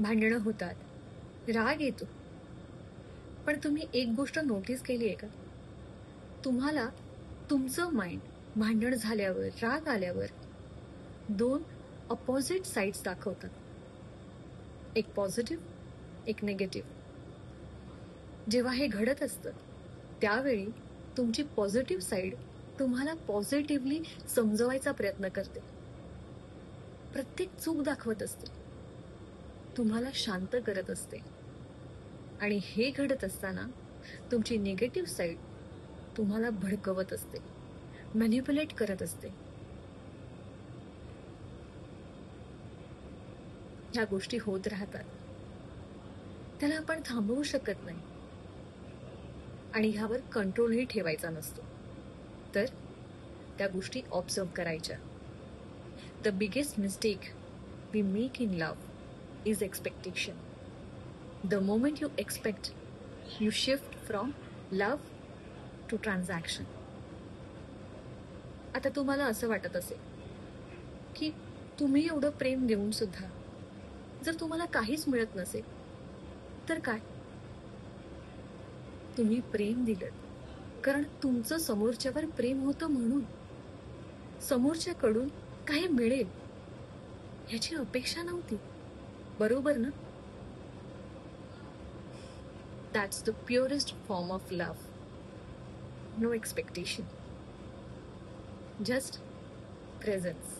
भांडणं होतात, राग येतो. पण तुम्ही एक गोष्ट नोटीस केली आहे का? तुम्हाला तुमचं माइंड भांडण झाल्यावर, राग आल्यावर दोन अपोजिट साइड्स दाखवतात. एक पॉझिटिव्ह, एक निगेटिव्ह. जेव्हा हे घडत असतं त्यावेळी तुमची पॉझिटिव्ह साइड तुम्हाला पॉझिटिव्हली समजवायचा प्रयत्न करते. प्रत्येक चूक दाखवत असते, तुम्हाला शांत करत असते. आणि हे घडत असताना तुमची निगेटिव्ह साइड तुम्हाला भडकवत असते, मॅनिप्युलेट करत असते. ह्या गोष्टी होत राहतात. त्याला आपण थांबवू शकत नाही आणि ह्यावर कंट्रोलही ठेवायचा नसतो. तर त्या गोष्टी ऑब्झर्व करायच्या. The biggest mistake we make in love is expectation. The moment you expect, you shift from love to transaction. आता तुम्हाला असं वाटत असेल की तुम्ही एवढं प्रेम देऊन सुद्धा जर तुम्हाला काहीच मिळत नसेल तर काय? तुम्ही प्रेम दिलं कारण तुमचं समोरच्यावर प्रेम होतं, म्हणून समोरच्याकडून काही मिळेल ह्याची अपेक्षा नव्हती. बरोबर ना? That's the purest form of love. No expectation, just presence.